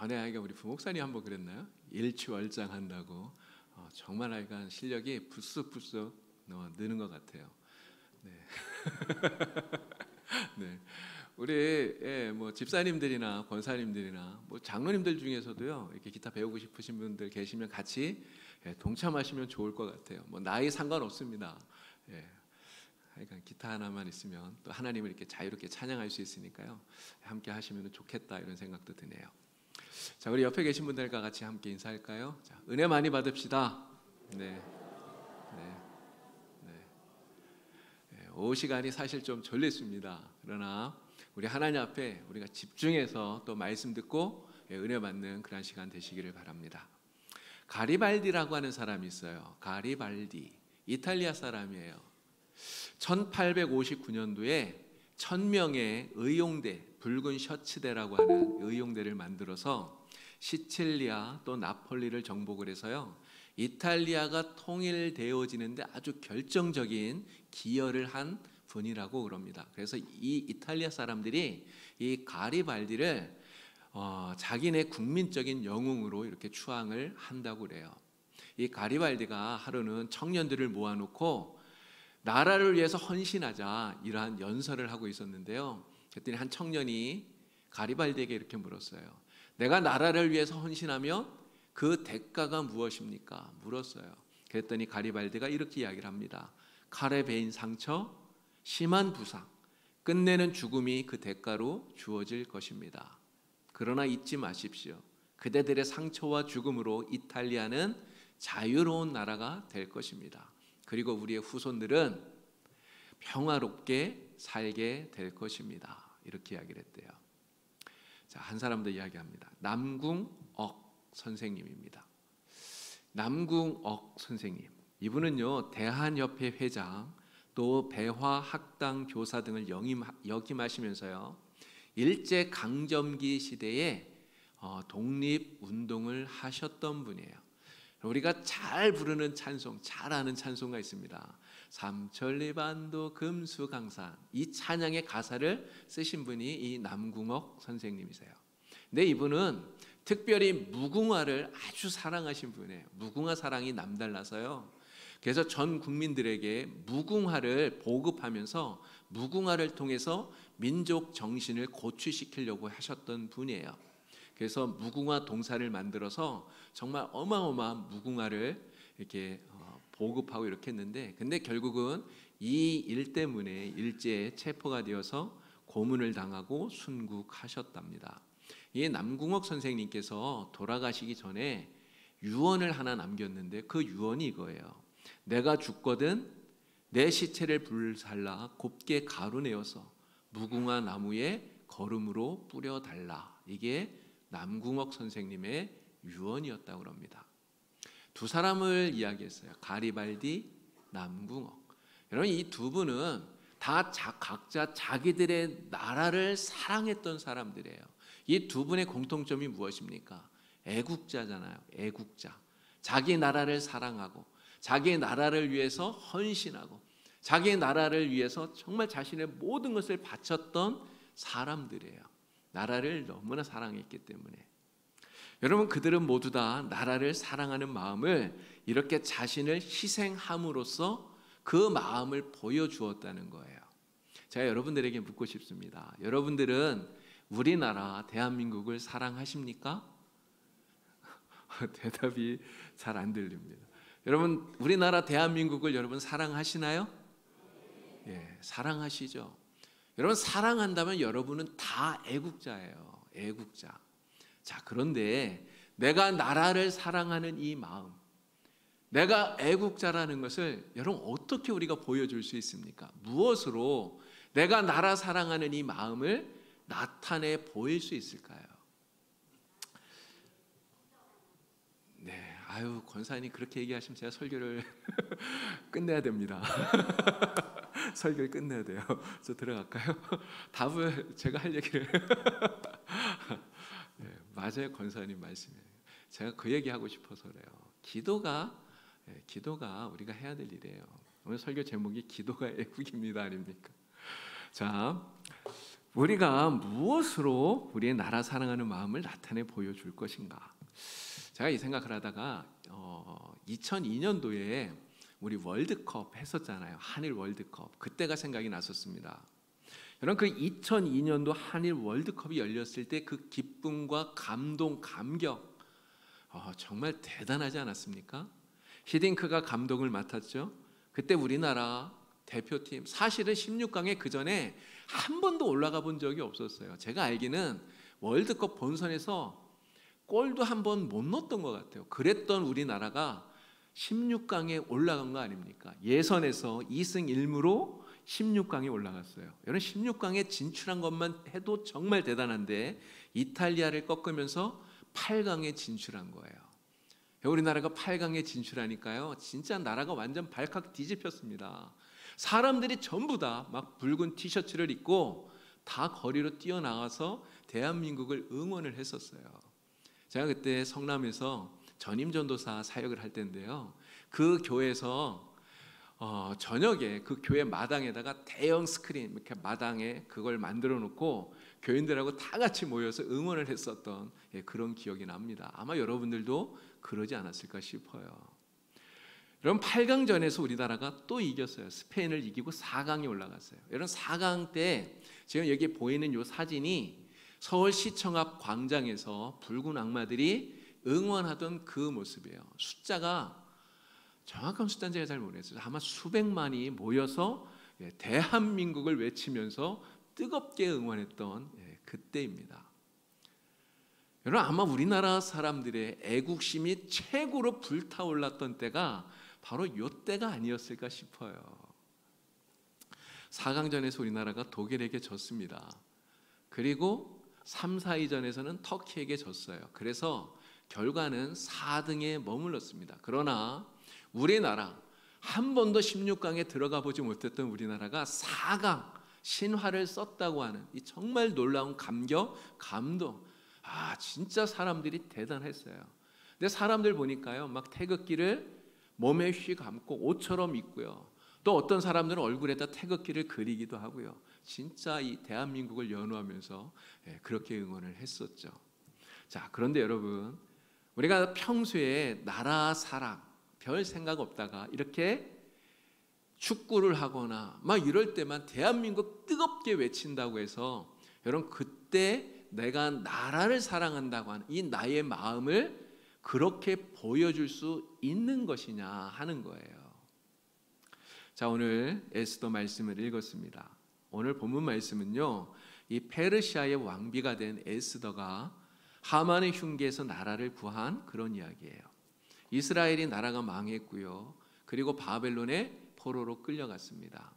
전에 아이가 우리 부목사님 한번 그랬나요? 일취월장한다고. 정말 아이가 실력이 부스부스 느는 것 같아요. 네. 네. 우리 뭐 집사님들이나 권사님들이나 뭐 장로님들 중에서도요, 이렇게 기타 배우고 싶으신 분들 계시면 같이 동참하시면 좋을 것 같아요. 뭐 나이 상관없습니다. 그러니까 기타 하나만 있으면 또 하나님을 이렇게 자유롭게 찬양할 수 있으니까요. 함께 하시면 좋겠다 이런 생각도 드네요. 자, 우리 옆에 계신 분들과 같이 함께 인사할까요? 자, 은혜 많이 받읍시다. 네. 오후 시간이 사실 좀 졸렸습니다. 그러나 우리 하나님 앞에 우리가 집중해서 또 말씀 듣고 은혜 받는 그런 시간 되시기를 바랍니다. 가리발디라고 하는 사람이 있어요. 가리발디, 이탈리아 사람이에요. 1859년도에 1000명의 의용대, 붉은 셔츠대라고 하는 의용대를 만들어서 시칠리아 또 나폴리를 정복을 해서요, 이탈리아가 통일되어지는데 아주 결정적인 기여를 한 분이라고 그럽니다. 그래서 이 이탈리아 사람들이 이 가리발디를 자기네 국민적인 영웅으로 이렇게 추앙을 한다고 그래요. 이 가리발디가 하루는 청년들을 모아놓고 나라를 위해서 헌신하자 이러한 연설을 하고 있었는데요. 그랬더니 한 청년이 가리발디에게 이렇게 물었어요. 내가 나라를 위해서 헌신하면 그 대가가 무엇입니까? 물었어요. 그랬더니 가리발디가 이렇게 이야기를 합니다. 칼에 베인 상처, 심한 부상, 끝내는 죽음이 그 대가로 주어질 것입니다. 그러나 잊지 마십시오. 그대들의 상처와 죽음으로 이탈리아는 자유로운 나라가 될 것입니다. 그리고 우리의 후손들은 평화롭게 살게 될 것입니다. 이렇게 이야기를 했대요. 자, 한 사람 더 이야기합니다. 남궁옥 선생님입니다. 남궁옥 선생님, 이분은요, 대한협회 회장, 또 배화학당 교사 등을 역임하시면서요, 일제강점기 시대에 독립운동을 하셨던 분이에요. 우리가 잘 부르는 찬송, 잘 아는 찬송가 있습니다. 삼천리반도 금수강산. 이 찬양의 가사를 쓰신 분이 이 남궁옥 선생님이세요. 근데 이분은 특별히 무궁화를 아주 사랑하신 분이에요. 무궁화 사랑이 남달라서요, 그래서 전 국민들에게 무궁화를 보급하면서 무궁화를 통해서 민족 정신을 고취시키려고 하셨던 분이에요. 그래서 무궁화 동사를 만들어서 정말 어마어마한 무궁화를 이렇게 보급하고 이렇게 했는데, 근데 결국은 이 일 때문에 일제에 체포가 되어서 고문을 당하고 순국하셨답니다. 이 남궁옥 선생님께서 돌아가시기 전에 유언을 하나 남겼는데 그 유언이 이거예요. 내가 죽거든 내 시체를 불살라 곱게 가루내어서 무궁화 나무에 거름으로 뿌려달라. 이게 남궁옥 선생님의 유언이었다고 합니다. 두 사람을 이야기했어요. 가리발디, 남궁옥. 여러분, 이 두 분은 다 각자 자기들의 나라를 사랑했던 사람들이에요. 이 두 분의 공통점이 무엇입니까? 애국자잖아요. 애국자. 자기 나라를 사랑하고 자기 나라를 위해서 헌신하고 자기 나라를 위해서 정말 자신의 모든 것을 바쳤던 사람들이에요. 나라를 너무나 사랑했기 때문에. 여러분, 그들은 모두 다 나라를 사랑하는 마음을 이렇게 자신을 희생함으로써 그 마음을 보여주었다는 거예요. 제가 여러분들에게 묻고 싶습니다. 여러분들은 우리나라 대한민국을 사랑하십니까? 대답이 잘 안 들립니다. 여러분, 우리나라 대한민국을 여러분 사랑하시나요? 예, 사랑하시죠. 여러분, 사랑한다면 여러분은 다 애국자예요. 애국자. 자, 그런데 내가 나라를 사랑하는 이 마음, 내가 애국자라는 것을 여러분 어떻게 우리가 보여줄 수 있습니까? 무엇으로 내가 나라 사랑하는 이 마음을 나타내 보일 수 있을까요? 네, 아유, 권사님 그렇게 얘기하시면 제가 설교를 끝내야 됩니다. 설교를 끝내야 돼요. 저 들어갈까요? 답을 제가 할 얘기를 네, 맞아요, 권사님 말씀이에요. 제가 그 얘기하고 싶어서 그래요. 기도가 우리가 해야 될 일이에요. 오늘 설교 제목이 기도가 애국입니다, 아닙니까? 자, 우리가 무엇으로 우리의 나라 사랑하는 마음을 나타내 보여줄 것인가? 제가 이 생각을 하다가 2002년도에 우리 월드컵 했었잖아요. 한일 월드컵. 그때가 생각이 났었습니다. 여러분, 그 2002년도 한일 월드컵이 열렸을 때 그 기쁨과 감동, 감격, 정말 대단하지 않았습니까? 히딩크가 감독을 맡았죠. 그때 우리나라 대표팀 사실은 16강에 그 전에 한 번도 올라가 본 적이 없었어요. 제가 알기는 월드컵 본선에서 골도 한 번 못 넣었던 것 같아요. 그랬던 우리나라가 16강에 올라간 거 아닙니까? 예선에서 2승 1무로 16강에 올라갔어요. 여러분, 16강에 진출한 것만 해도 정말 대단한데 이탈리아를 꺾으면서 8강에 진출한 거예요. 우리나라가 8강에 진출하니까요, 진짜 나라가 완전 발칵 뒤집혔습니다. 사람들이 전부 다 막 붉은 티셔츠를 입고 다 거리로 뛰어나가서 대한민국을 응원을 했었어요. 제가 그때 성남에서 전임 전도사 사역을 할 때인데요, 그 교회에서 저녁에 그 교회 마당에다가 대형 스크린 이렇게 마당에 그걸 만들어 놓고 교인들하고 다 같이 모여서 응원을 했었던 그런 기억이 납니다. 아마 여러분들도 그러지 않았을까 싶어요. 여러분, 8강전에서 우리나라가 또 이겼어요. 스페인을 이기고 4강에 올라갔어요. 여러분, 4강 때 지금 여기 보이는 이 사진이 서울시청 앞 광장에서 붉은 악마들이 응원하던 그 모습이에요. 숫자가, 정확한 숫자는 제가 잘 모르겠어요. 아마 수백만이 모여서 대한민국을 외치면서 뜨겁게 응원했던 그때입니다. 여러분, 아마 우리나라 사람들의 애국심이 최고로 불타올랐던 때가 바로 이때가 아니었을까 싶어요. 4강전에서 우리나라가 독일에게 졌습니다. 그리고 3, 4위전에서는 터키에게 졌어요. 그래서 결과는 4등에 머물렀습니다. 그러나 우리나라, 한 번도 16강에 들어가 보지 못했던 우리나라가 4강 신화를 썼다고 하는 이 정말 놀라운 감격, 감동. 진짜 사람들이 대단했어요. 근데 사람들 보니까요, 막 태극기를 몸에 휘 감고 옷처럼 입고요. 또 어떤 사람들은 얼굴에다 태극기를 그리기도 하고요. 진짜 이 대한민국을 연호하면서 그렇게 응원을 했었죠. 자, 그런데 여러분, 우리가 평소에 나라 사랑 별 생각 없다가 이렇게 축구를 하거나 막 이럴 때만 대한민국 뜨겁게 외친다고 해서, 여러분, 그때 내가 나라를 사랑한다고 하는 이 나의 마음을 그렇게 보여줄 수 있는 것이냐 하는 거예요. 자, 오늘 에스더 말씀을 읽었습니다. 오늘 본문 말씀은요, 이 페르시아의 왕비가 된 에스더가 하만의 흉계에서 나라를 구한 그런 이야기예요. 이스라엘이 나라가 망했고요, 그리고 바벨론의 포로로 끌려갔습니다.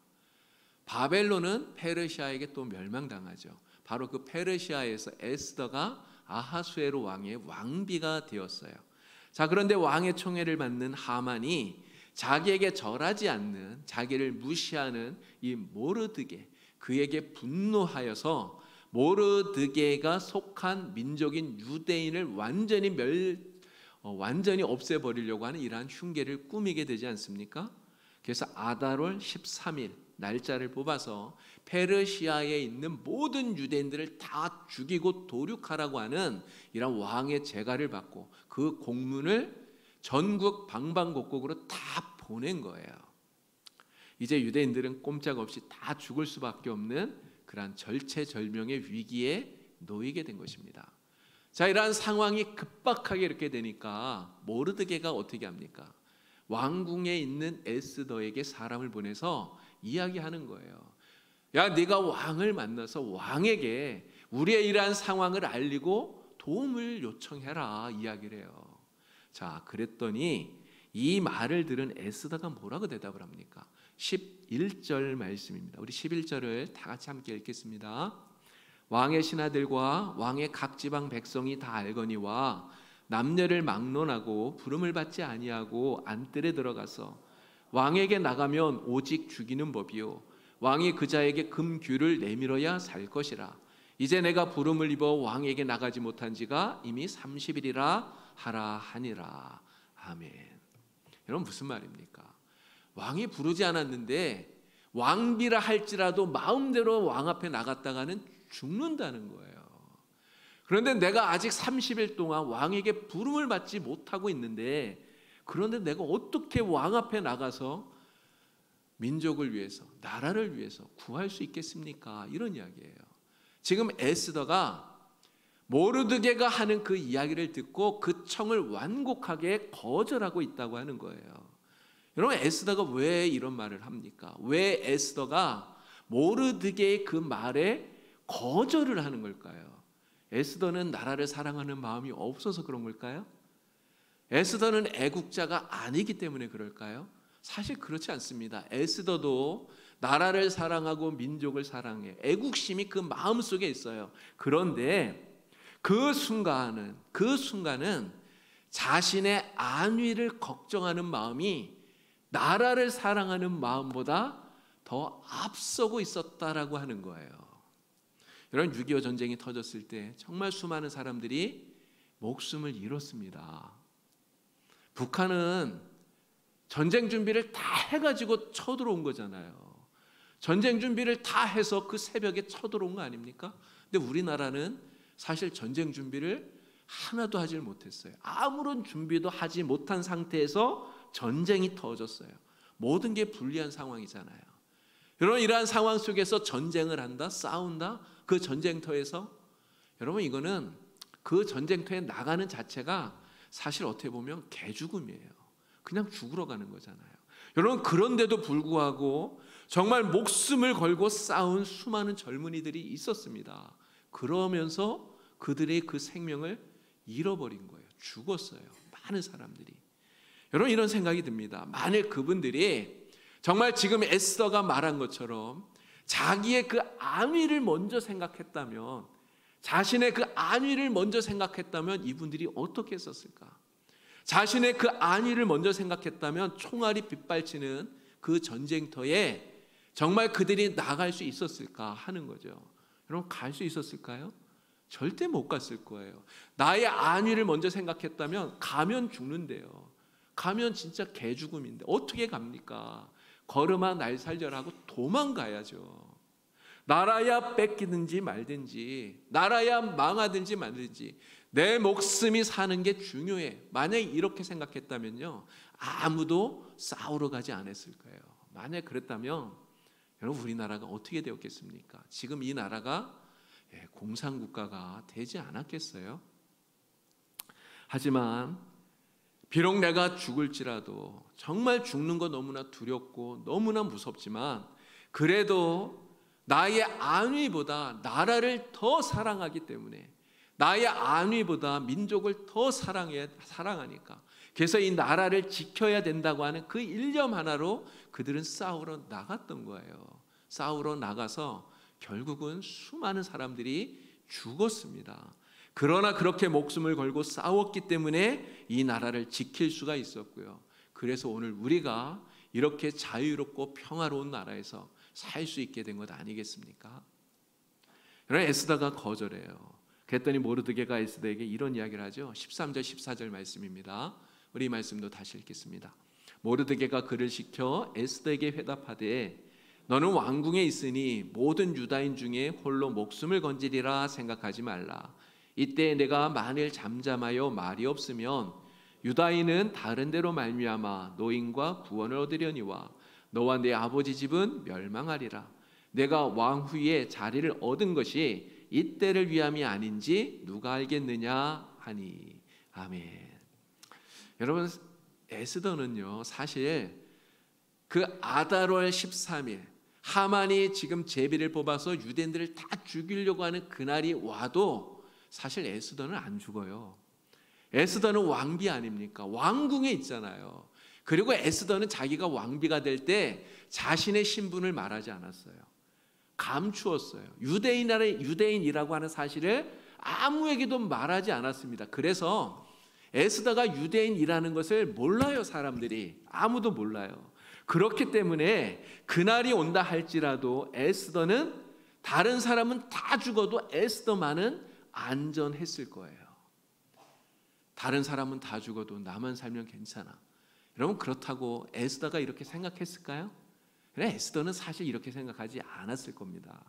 바벨론은 페르시아에게 또 멸망당하죠. 바로 그 페르시아에서 에스더가 아하수에로 왕의 왕비가 되었어요. 자, 그런데 왕의 총애를 받는 하만이 자기에게 절하지 않는, 자기를 무시하는 이 모르드게, 그에게 분노하여서 모르드게가 속한 민족인 유대인을 완전히 없애버리려고 하는 이러한 흉계를 꾸미게 되지 않습니까? 그래서 아달월 13일 날짜를 뽑아서 페르시아에 있는 모든 유대인들을 다 죽이고 도륙하라고 하는 이런 왕의 제가를 받고 그 공문을 전국 방방곡곡으로 다 보낸 거예요. 이제 유대인들은 꼼짝없이 다 죽을 수밖에 없는 그러한 절체절명의 위기에 놓이게 된 것입니다. 자, 이러한 상황이 급박하게 이렇게 되니까 모르드게가 어떻게 합니까? 왕궁에 있는 에스더에게 사람을 보내서 이야기하는 거예요. 야, 네가 왕을 만나서 왕에게 우리의 이러한 상황을 알리고 도움을 요청해라 이야기를 해요. 자, 그랬더니 이 말을 들은 에스더가 뭐라고 대답을 합니까? 11절 말씀입니다. 우리 11절을 다 같이 함께 읽겠습니다. 왕의 신하들과 왕의 각 지방 백성이 다 알거니와 남녀를 막론하고 부름을 받지 아니하고 안뜰에 들어가서 왕에게 나가면 오직 죽이는 법이요 왕이 그 자에게 금규를 내밀어야 살 것이라. 이제 내가 부름을 입어 왕에게 나가지 못한 지가 이미 30일이라 하라 하니라. 아멘. 여러분, 무슨 말입니까? 왕이 부르지 않았는데 왕비라 할지라도 마음대로 왕 앞에 나갔다가는 죽는다는 거예요. 그런데 내가 아직 30일 동안 왕에게 부름을 받지 못하고 있는데, 그런데 내가 어떻게 왕 앞에 나가서 민족을 위해서, 나라를 위해서 구할 수 있겠습니까? 이런 이야기예요. 지금 에스더가 모르드게가 하는 그 이야기를 듣고 그 청을 완곡하게 거절하고 있다고 하는 거예요. 여러분, 에스더가 왜 이런 말을 합니까? 왜 에스더가 모르드게의 그 말에 거절을 하는 걸까요? 에스더는 나라를 사랑하는 마음이 없어서 그런 걸까요? 에스더는 애국자가 아니기 때문에 그럴까요? 사실 그렇지 않습니다. 에스더도 나라를 사랑하고 민족을 사랑해. 애국심이 그 마음속에 있어요. 그런데 그 순간은 자신의 안위를 걱정하는 마음이 나라를 사랑하는 마음보다 더 앞서고 있었다라고 하는 거예요. 여러분, 6.25 전쟁이 터졌을 때 정말 수많은 사람들이 목숨을 잃었습니다. 북한은 전쟁 준비를 다 해가지고 쳐들어온 거잖아요. 전쟁 준비를 다 해서 그 새벽에 쳐들어온 거 아닙니까? 근데 우리나라는 사실 전쟁 준비를 하나도 하질 못했어요. 아무런 준비도 하지 못한 상태에서 전쟁이 터졌어요. 모든 게 불리한 상황이잖아요. 여러분, 이러한 상황 속에서 전쟁을 한다, 싸운다, 그 전쟁터에서, 여러분, 이거는 그 전쟁터에 나가는 자체가 사실 어떻게 보면 개죽음이에요. 그냥 죽으러 가는 거잖아요. 여러분, 그런데도 불구하고 정말 목숨을 걸고 싸운 수많은 젊은이들이 있었습니다. 그러면서 그들의 그 생명을 잃어버린 거예요. 죽었어요. 많은 사람들이. 여러분, 이런 생각이 듭니다. 만약 그분들이 정말 지금 에스더가 말한 것처럼 자기의 그 안위를 먼저 생각했다면, 자신의 그 안위를 먼저 생각했다면 이분들이 어떻게 했었을까? 자신의 그 안위를 먼저 생각했다면 총알이 빗발치는 그 전쟁터에 정말 그들이 나갈 수 있었을까 하는 거죠. 여러분, 갈 수 있었을까요? 절대 못 갔을 거예요. 나의 안위를 먼저 생각했다면 가면 죽는데요. 가면 진짜 개죽음인데 어떻게 갑니까? 걸음아 날 살려라고 도망가야죠. 나라야 뺏기든지 말든지, 나라야 망하든지 말든지, 내 목숨이 사는 게 중요해. 만약 이렇게 생각했다면요, 아무도 싸우러 가지 않았을 거예요. 만약 그랬다면 여러분, 우리나라가 어떻게 되었겠습니까? 지금 이 나라가 공산국가가 되지 않았겠어요? 하지만 비록 내가 죽을지라도, 정말 죽는 거 너무나 두렵고 너무나 무섭지만, 그래도 나의 안위보다 나라를 더 사랑하기 때문에, 나의 안위보다 민족을 더 사랑하니까, 그래서 이 나라를 지켜야 된다고 하는 그 일념 하나로 그들은 싸우러 나갔던 거예요. 싸우러 나가서 결국은 수많은 사람들이 죽었습니다. 그러나 그렇게 목숨을 걸고 싸웠기 때문에 이 나라를 지킬 수가 있었고요. 그래서 오늘 우리가 이렇게 자유롭고 평화로운 나라에서 살 수 있게 된 것 아니겠습니까? 여러분, 에스더가 거절해요. 그랬더니 모르드게가 에스더에게 이런 이야기를 하죠. 13절 14절 말씀입니다. 우리 말씀도 다시 읽겠습니다. 모르드게가 그를 시켜 에스더에게 회답하되 너는 왕궁에 있으니 모든 유다인 중에 홀로 목숨을 건지리라 생각하지 말라. 이때 내가 만일 잠잠하여 말이 없으면 유다인은 다른 데로 말미암아 노인과 구원을 얻으려니와 너와 내 아버지 집은 멸망하리라. 내가 왕 후에 자리를 얻은 것이 이때를 위함이 아닌지 누가 알겠느냐 하니. 아멘. 여러분, 에스더는요, 사실 그 아달월 13일 하만이 지금 제비를 뽑아서 유대인들을 다 죽이려고 하는 그날이 와도 사실 에스더는 안 죽어요. 에스더는 왕비 아닙니까? 왕궁에 있잖아요. 그리고 에스더는 자기가 왕비가 될 때 자신의 신분을 말하지 않았어요. 감추었어요. 유대인이라고 하는 사실을 아무에게도 말하지 않았습니다. 그래서 에스더가 유대인이라는 것을 몰라요. 사람들이 아무도 몰라요. 그렇기 때문에 그날이 온다 할지라도 에스더는, 다른 사람은 다 죽어도 에스더만은 안전했을 거예요. 다른 사람은 다 죽어도 나만 살면 괜찮아. 여러분, 그렇다고 에스더가 이렇게 생각했을까요? 그래, 에스더는 사실 이렇게 생각하지 않았을 겁니다.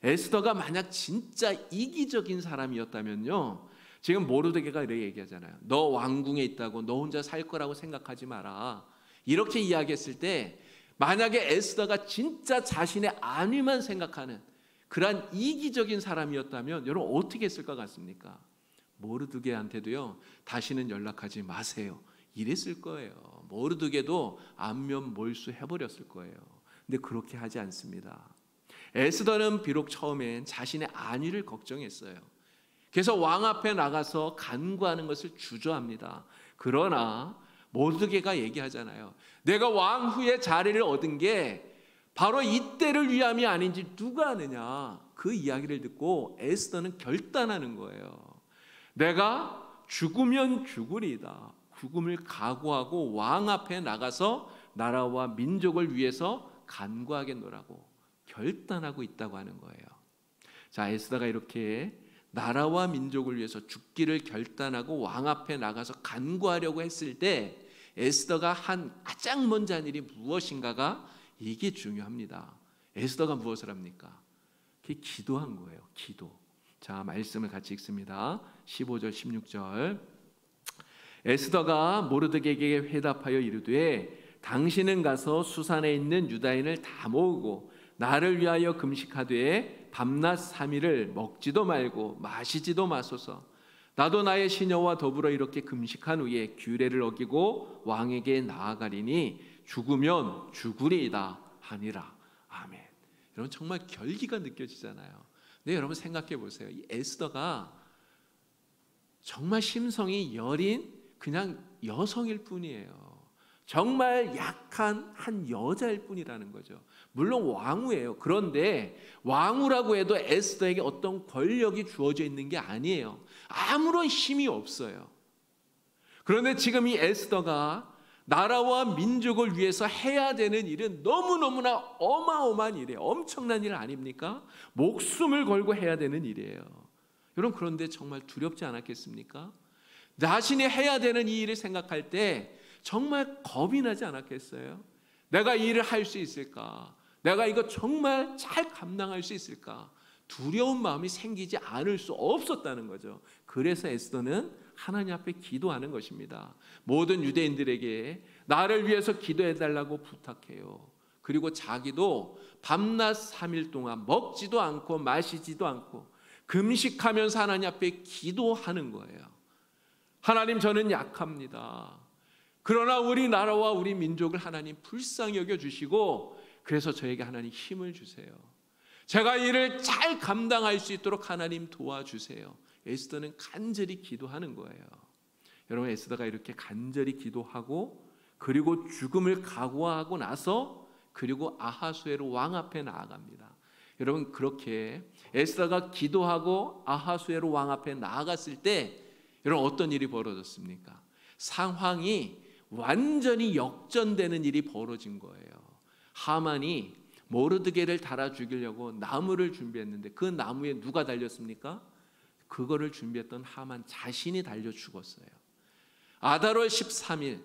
에스더가 만약 진짜 이기적인 사람이었다면요, 지금 모르드게가 이렇게 얘기하잖아요. 너 왕궁에 있다고 너 혼자 살 거라고 생각하지 마라. 이렇게 이야기했을 때 만약에 에스더가 진짜 자신의 안위만 생각하는 그러한 이기적인 사람이었다면 여러분 어떻게 했을 것 같습니까? 모르드게한테도요, 다시는 연락하지 마세요, 이랬을 거예요. 모르드게도 안면 몰수해버렸을 거예요. 근데 그렇게 하지 않습니다. 에스더는 비록 처음엔 자신의 안위를 걱정했어요. 그래서 왕 앞에 나가서 간구하는 것을 주저합니다. 그러나 모르드게가 얘기하잖아요. 내가 왕 후의 자리를 얻은 게 바로 이때를 위함이 아닌지 누가 아느냐. 그 이야기를 듣고 에스더는 결단하는 거예요. 내가 죽으면 죽으리이다. 죽음을 각오하고 왕 앞에 나가서 나라와 민족을 위해서 간구하겠노라고 결단하고 있다고 하는 거예요. 자, 에스더가 이렇게 나라와 민족을 위해서 죽기를 결단하고 왕 앞에 나가서 간구하려고 했을 때 에스더가 한 가장 먼저 한 일이 무엇인가가 이게 중요합니다. 에스더가 무엇을 합니까? 그게 기도한 거예요. 기도. 자, 말씀을 같이 읽습니다. 15절 16절. 에스더가 모르드게에게 회답하여 이르되 당신은 가서 수산에 있는 유다인을 다 모으고 나를 위하여 금식하되 밤낮 3일을 먹지도 말고 마시지도 마소서. 나도 나의 시녀와 더불어 이렇게 금식한 후에 규례를 어기고 왕에게 나아가리니 죽으면 죽으리이다 하니라. 아멘. 여러분 정말 결기가 느껴지잖아요. 근데 여러분 생각해 보세요. 이 에스더가 정말 심성이 여린 그냥 여성일 뿐이에요. 정말 약한 한 여자일 뿐이라는 거죠. 물론 왕후예요. 그런데 왕후라고 해도 에스더에게 어떤 권력이 주어져 있는 게 아니에요. 아무런 힘이 없어요. 그런데 지금 이 에스더가 나라와 민족을 위해서 해야 되는 일은 너무너무나 어마어마한 일이에요. 엄청난 일 아닙니까? 목숨을 걸고 해야 되는 일이에요. 여러분 그런데 정말 두렵지 않았겠습니까? 자신이 해야 되는 이 일을 생각할 때 정말 겁이 나지 않았겠어요? 내가 이 일을 할 수 있을까? 내가 이거 정말 잘 감당할 수 있을까? 두려운 마음이 생기지 않을 수 없었다는 거죠. 그래서 에스더는 하나님 앞에 기도하는 것입니다. 모든 유대인들에게 나를 위해서 기도해달라고 부탁해요. 그리고 자기도 밤낮 3일 동안 먹지도 않고 마시지도 않고 금식하면서 하나님 앞에 기도하는 거예요. 하나님, 저는 약합니다. 그러나 우리 나라와 우리 민족을 하나님 불쌍히 여겨주시고 그래서 저에게 하나님 힘을 주세요. 제가 이를 잘 감당할 수 있도록 하나님 도와주세요. 에스더는 간절히 기도하는 거예요. 여러분 에스더가 이렇게 간절히 기도하고 그리고 죽음을 각오하고 나서 그리고 아하수에로 왕 앞에 나아갑니다. 여러분 그렇게 에스더가 기도하고 아하수에로 왕 앞에 나아갔을 때 여러분 어떤 일이 벌어졌습니까? 상황이 완전히 역전되는 일이 벌어진 거예요. 하만이 모르드게를 달아 죽이려고 나무를 준비했는데 그 나무에 누가 달렸습니까? 그거를 준비했던 하만 자신이 달려 죽었어요. 아달월 13일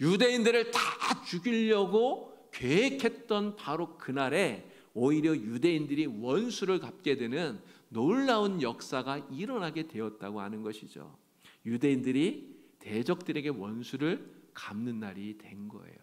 유대인들을 다 죽이려고 계획했던 바로 그날에 오히려 유대인들이 원수를 갚게 되는 놀라운 역사가 일어나게 되었다고 하는 것이죠. 유대인들이 대적들에게 원수를 갚는 날이 된 거예요.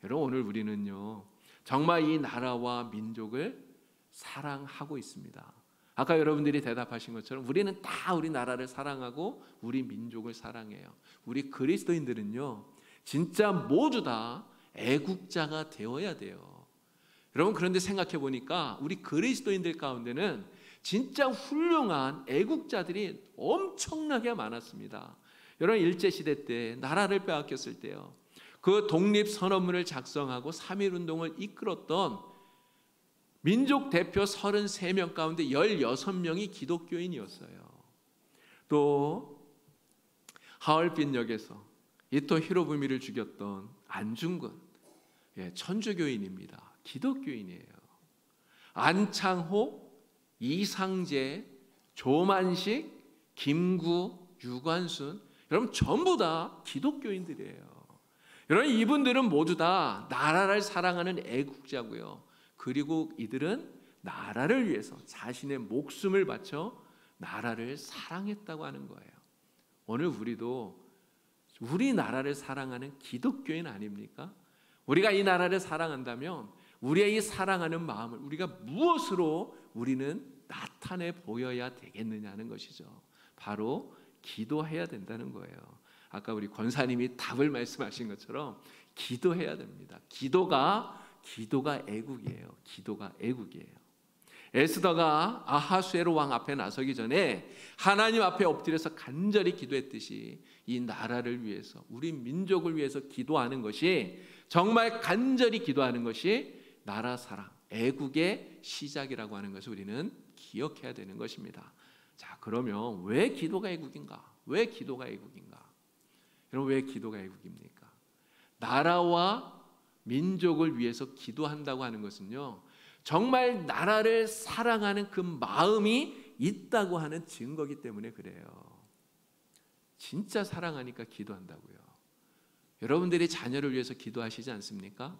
여러분 오늘 우리는요 정말 이 나라와 민족을 사랑하고 있습니다. 아까 여러분들이 대답하신 것처럼 우리는 다 우리 나라를 사랑하고 우리 민족을 사랑해요. 우리 그리스도인들은요 진짜 모두 다 애국자가 되어야 돼요. 여러분 그런데 생각해 보니까 우리 그리스도인들 가운데는 진짜 훌륭한 애국자들이 엄청나게 많았습니다. 여러분 일제시대 때 나라를 빼앗겼을 때요 그 독립선언문을 작성하고 3.1운동을 이끌었던 민족 대표 33명 가운데 16명이 기독교인이었어요. 또 하얼빈역에서 이토 히로부미를 죽였던 안중근 천주교인입니다. 기독교인이에요. 안창호, 이상재, 조만식, 김구, 유관순 여러분 전부 다 기독교인들이에요. 여러분 이분들은 모두 다 나라를 사랑하는 애국자고요. 그리고 이들은 나라를 위해서 자신의 목숨을 바쳐 나라를 사랑했다고 하는 거예요. 오늘 우리도 우리 나라를 사랑하는 기독교인 아닙니까? 우리가 이 나라를 사랑한다면 우리의 이 사랑하는 마음을 우리가 무엇으로 우리는 나타내 보여야 되겠느냐는 것이죠. 바로 기도해야 된다는 거예요. 아까 우리 권사님이 답을 말씀하신 것처럼 기도해야 됩니다. 기도가 애국이에요. 기도가 애국이에요. 에스더가 아하수에로 왕 앞에 나서기 전에 하나님 앞에 엎드려서 간절히 기도했듯이 이 나라를 위해서, 우리 민족을 위해서 기도하는 것이, 정말 간절히 기도하는 것이 나라 사랑, 애국의 시작이라고 하는 것을 우리는 기억해야 되는 것입니다. 자, 그러면 왜 기도가 애국인가? 왜 기도가 애국인가? 여러분, 왜 기도가 애국입니까? 나라와 민족을 위해서 기도한다고 하는 것은요, 정말 나라를 사랑하는 그 마음이 있다고 하는 증거이기 때문에 그래요. 진짜 사랑하니까 기도한다고요. 여러분들이 자녀를 위해서 기도하시지 않습니까?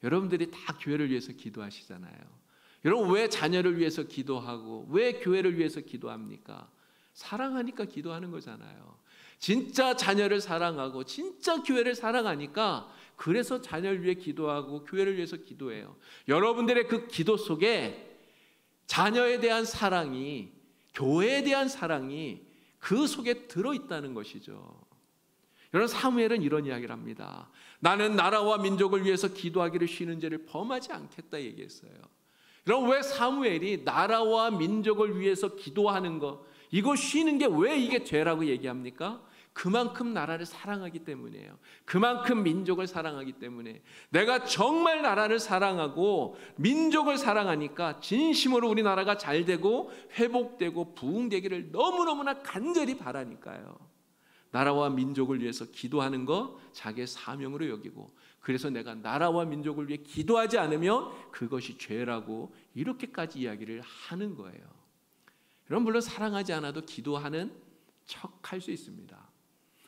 여러분들이 다 교회를 위해서 기도하시잖아요. 여러분, 왜 자녀를 위해서 기도하고 왜 교회를 위해서 기도합니까? 사랑하니까 기도하는 거잖아요. 진짜 자녀를 사랑하고 진짜 교회를 사랑하니까 그래서 자녀를 위해 기도하고 교회를 위해서 기도해요. 여러분들의 그 기도 속에 자녀에 대한 사랑이, 교회에 대한 사랑이 그 속에 들어있다는 것이죠. 여러분, 사무엘은 이런 이야기를 합니다. 나는 나라와 민족을 위해서 기도하기를 쉬는 죄를 범하지 않겠다 얘기했어요. 여러분, 왜 사무엘이 나라와 민족을 위해서 기도하는 거, 이거 쉬는 게 왜 이게 죄라고 얘기합니까? 그만큼 나라를 사랑하기 때문이에요. 그만큼 민족을 사랑하기 때문에, 내가 정말 나라를 사랑하고 민족을 사랑하니까 진심으로 우리나라가 잘 되고 회복되고 부흥되기를 너무너무나 간절히 바라니까요. 나라와 민족을 위해서 기도하는 거 자기의 사명으로 여기고, 그래서 내가 나라와 민족을 위해 기도하지 않으면 그것이 죄라고 이렇게까지 이야기를 하는 거예요. 여러분, 물론 사랑하지 않아도 기도하는 척 할 수 있습니다.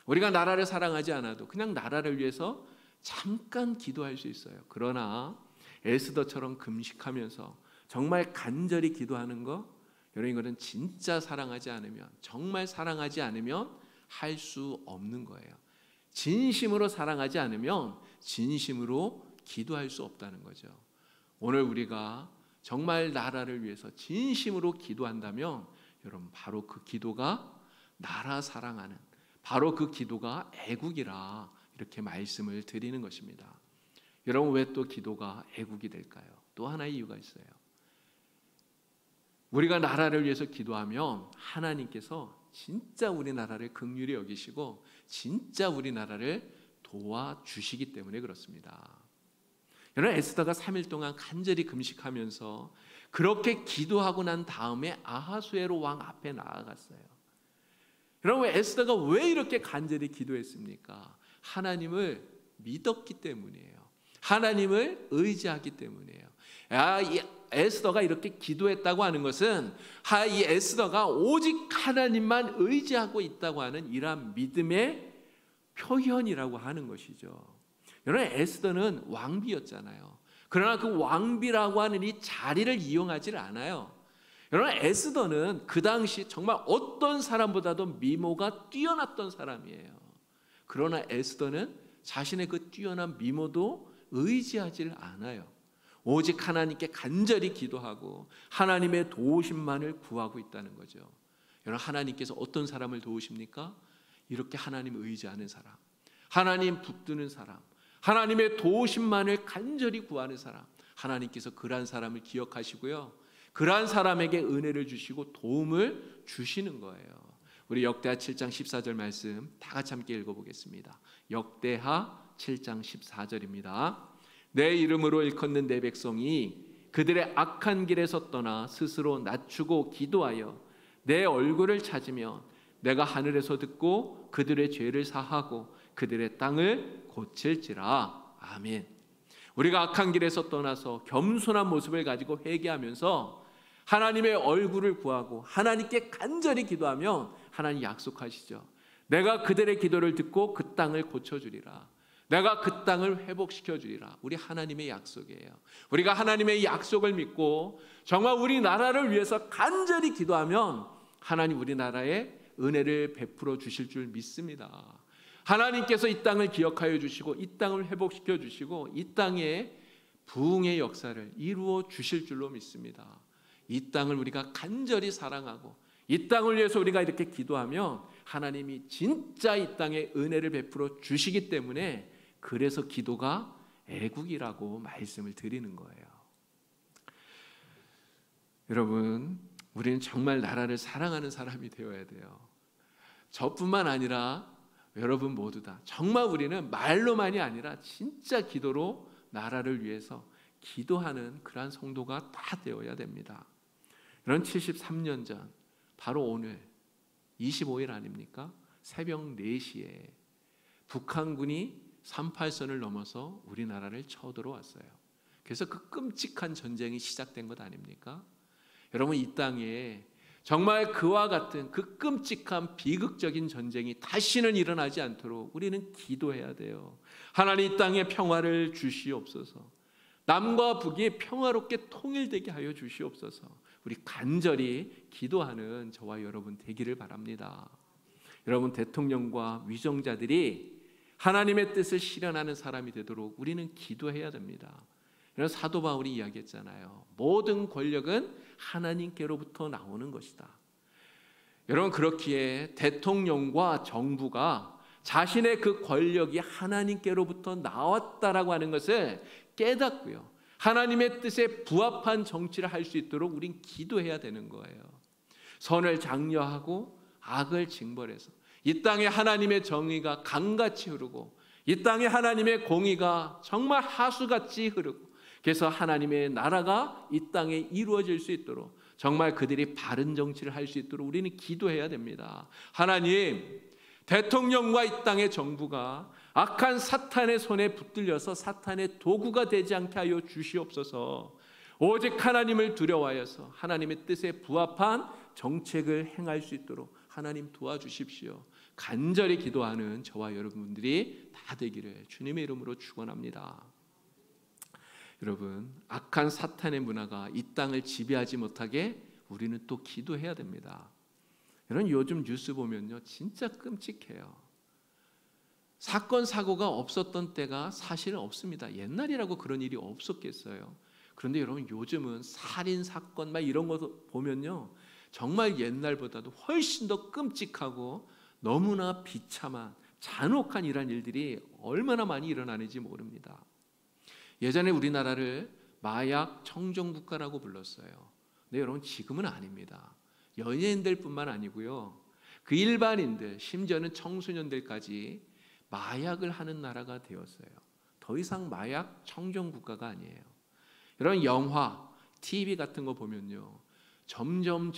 우리가 나라를 사랑하지 않아도 그냥 나라를 위해서 잠깐 기도할 수 있어요. 그러나 에스더처럼 금식하면서 정말 간절히 기도하는 거, 여러분, 이거는 진짜 사랑하지 않으면, 정말 사랑하지 않으면 할 수 없는 거예요. 진심으로 사랑하지 않으면 진심으로 기도할 수 없다는 거죠. 오늘 우리가 정말 나라를 위해서 진심으로 기도한다면 여러분, 바로 그 기도가 나라 사랑하는, 바로 그 기도가 애국이라 이렇게 말씀을 드리는 것입니다. 여러분, 왜 또 기도가 애국이 될까요? 또 하나의 이유가 있어요. 우리가 나라를 위해서 기도하면 하나님께서 진짜 우리나라를 긍휼히 여기시고 진짜 우리나라를 도와주시기 때문에 그렇습니다. 여러분, 에스더가 3일 동안 간절히 금식하면서 그렇게 기도하고 난 다음에 아하수에로 왕 앞에 나아갔어요. 여러분, 에스더가 왜 이렇게 간절히 기도했습니까? 하나님을 믿었기 때문이에요. 하나님을 의지하기 때문이에요. 이 에스더가 이렇게 기도했다고 하는 것은 이 에스더가 오직 하나님만 의지하고 있다고 하는 이러한 믿음의 표현이라고 하는 것이죠. 여러분, 에스더는 왕비였잖아요. 그러나 그 왕비라고 하는 이 자리를 이용하지 않아요. 여러분, 에스더는 그 당시 정말 어떤 사람보다도 미모가 뛰어났던 사람이에요. 그러나 에스더는 자신의 그 뛰어난 미모도 의지하지 않아요. 오직 하나님께 간절히 기도하고 하나님의 도우심만을 구하고 있다는 거죠. 여러분, 하나님께서 어떤 사람을 도우십니까? 이렇게 하나님 의지하는 사람, 하나님 붙드는 사람, 하나님의 도우심만을 간절히 구하는 사람, 하나님께서 그러한 사람을 기억하시고요, 그러한 사람에게 은혜를 주시고 도움을 주시는 거예요. 우리 역대하 7장 14절 말씀 다 같이 함께 읽어보겠습니다. 역대하 7장 14절입니다. 내 이름으로 일컫는 내 백성이 그들의 악한 길에서 떠나 스스로 낮추고 기도하여 내 얼굴을 찾으면 내가 하늘에서 듣고 그들의 죄를 사하고 그들의 땅을 고칠지라. 아멘. 우리가 악한 길에서 떠나서 겸손한 모습을 가지고 회개하면서 하나님의 얼굴을 구하고 하나님께 간절히 기도하면 하나님 약속하시죠. 내가 그들의 기도를 듣고 그 땅을 고쳐주리라. 내가 그 땅을 회복시켜 주리라. 우리 하나님의 약속이에요. 우리가 하나님의 약속을 믿고 정말 우리나라를 위해서 간절히 기도하면 하나님 우리나라에 은혜를 베풀어 주실 줄 믿습니다. 하나님께서 이 땅을 기억하여 주시고 이 땅을 회복시켜 주시고 이 땅에 부흥의 역사를 이루어 주실 줄로 믿습니다. 이 땅을 우리가 간절히 사랑하고 이 땅을 위해서 우리가 이렇게 기도하면 하나님이 진짜 이 땅에 은혜를 베풀어 주시기 때문에 그래서 기도가 애국이라고 말씀을 드리는 거예요. 여러분, 우리는 정말 나라를 사랑하는 사람이 되어야 돼요. 저뿐만 아니라 여러분 모두 다 정말 우리는 말로만이 아니라 진짜 기도로 나라를 위해서 기도하는 그러한 성도가 다 되어야 됩니다. 이런 73년 전 바로 오늘 25일 아닙니까? 새벽 4시에 북한군이 38선을 넘어서 우리나라를 쳐들어왔어요. 그래서 그 끔찍한 전쟁이 시작된 것 아닙니까? 여러분, 이 땅에 정말 그와 같은 그 끔찍한 비극적인 전쟁이 다시는 일어나지 않도록 우리는 기도해야 돼요. 하나님 이 땅에 평화를 주시옵소서. 남과 북이 평화롭게 통일되게 하여 주시옵소서. 우리 간절히 기도하는 저와 여러분 되기를 바랍니다. 여러분, 대통령과 위정자들이 하나님의 뜻을 실현하는 사람이 되도록 우리는 기도해야 됩니다. 그래서 사도 바울이 이야기했잖아요. 모든 권력은 하나님께로부터 나오는 것이다. 여러분, 그렇기에 대통령과 정부가 자신의 그 권력이 하나님께로부터 나왔다라고 하는 것을 깨닫고요, 하나님의 뜻에 부합한 정치를 할 수 있도록 우린 기도해야 되는 거예요. 선을 장려하고 악을 징벌해서 이 땅에 하나님의 정의가 강같이 흐르고 이 땅에 하나님의 공의가 정말 하수같이 흐르고 그래서 하나님의 나라가 이 땅에 이루어질 수 있도록 정말 그들이 바른 정치를 할 수 있도록 우리는 기도해야 됩니다. 하나님, 대통령과 이 땅의 정부가 악한 사탄의 손에 붙들려서 사탄의 도구가 되지 않게 하여 주시옵소서. 오직 하나님을 두려워하여서 하나님의 뜻에 부합한 정책을 행할 수 있도록 하나님 도와주십시오. 간절히 기도하는 저와 여러분들이 다 되기를 주님의 이름으로 축원합니다. 여러분, 악한 사탄의 문화가 이 땅을 지배하지 못하게 우리는 또 기도해야 됩니다. 여러분, 요즘 뉴스 보면요 진짜 끔찍해요. 사건 사고가 없었던 때가 사실은 없습니다. 옛날이라고 그런 일이 없었겠어요. 그런데 여러분, 요즘은 살인 사건 막 이런 거 보면요 정말 옛날보다도 훨씬 더 끔찍하고 너무나 비참한 잔혹한 이런 일들이 얼마나 많이 일어나는지 모릅니다. 예전에 우리나라를 마약 청정 국가라고 불렀어요. 근데 여러분, 지금은 아닙니다. 연예인들뿐만 아니고요, 그 일반인들, 심지어는 청소년들까지 마약을 하는 나라가 되었어요. 더 이상 마약 청정 국가가 아니에요. 여러분, 영화, TV 같은 거 보면요 점점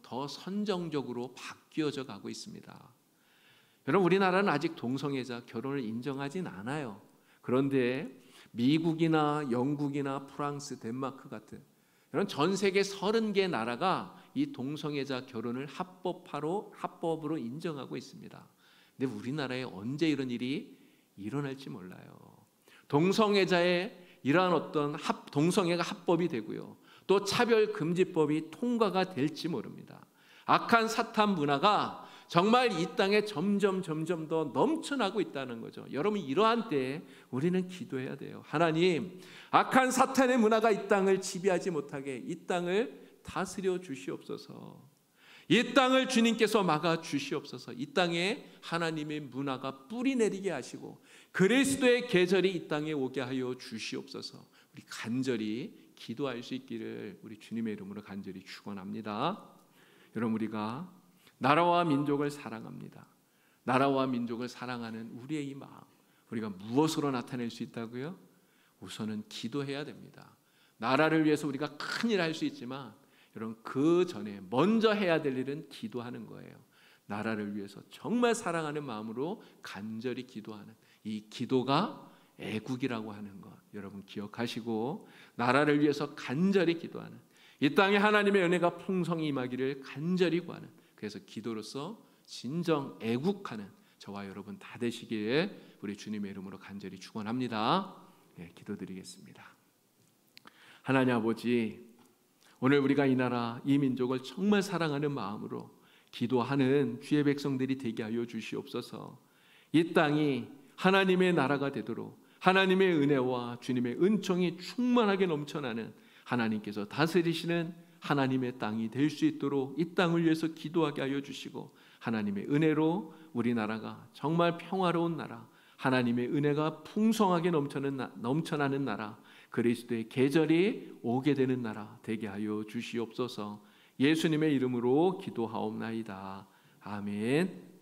더 선정적으로 바뀌어져 가고 있습니다. 여러분, 우리나라는 아직 동성애자 결혼을 인정하진 않아요. 그런데 미국이나 영국이나 프랑스, 덴마크 같은 이런 전 세계 30개 나라가 이 동성애자 결혼을 합법으로 인정하고 있습니다. 근데 우리나라에 언제 이런 일이 일어날지 몰라요. 동성애자의 이러한 어떤 동성애가 합법이 되고요, 또 차별금지법이 통과가 될지 모릅니다. 악한 사탄 문화가 정말 이 땅에 점점 더 넘쳐나고 있다는 거죠. 여러분, 이러한 때에 우리는 기도해야 돼요. 하나님, 악한 사탄의 문화가 이 땅을 지배하지 못하게 이 땅을 다스려 주시옵소서. 이 땅을 주님께서 막아 주시옵소서. 이 땅에 하나님의 문화가 뿌리 내리게 하시고 그리스도의 계절이 이 땅에 오게 하여 주시옵소서. 우리 간절히 기도할 수 있기를 우리 주님의 이름으로 간절히 축원합니다. 여러분, 우리가 나라와 민족을 사랑합니다. 나라와 민족을 사랑하는 우리의 이 마음, 우리가 무엇으로 나타낼 수 있다고요? 우선은 기도해야 됩니다. 나라를 위해서 우리가 큰 일 할 수 있지만 여러분, 그 전에 먼저 해야 될 일은 기도하는 거예요. 나라를 위해서 정말 사랑하는 마음으로 간절히 기도하는 이 기도가 애국이라고 하는 것 여러분 기억하시고, 나라를 위해서 간절히 기도하는, 이 땅에 하나님의 은혜가 풍성히 임하기를 간절히 구하는, 그래서 기도로서 진정 애국하는 저와 여러분 다 되시길 우리 주님의 이름으로 간절히 축원합니다. 기도드리겠습니다. 하나님 아버지, 오늘 우리가 이 나라 이 민족을 정말 사랑하는 마음으로 기도하는 주의 백성들이 되게 하여 주시옵소서. 이 땅이 하나님의 나라가 되도록 하나님의 은혜와 주님의 은총이 충만하게 넘쳐나는 하나님께서 다스리시는 하나님의 땅이 될 수 있도록 이 땅을 위해서 기도하게 하여 주시고, 하나님의 은혜로 우리나라가 정말 평화로운 나라, 하나님의 은혜가 풍성하게 넘쳐나는 나라, 그리스도의 계절이 오게 되는 나라 되게 하여 주시옵소서. 예수님의 이름으로 기도하옵나이다. 아멘.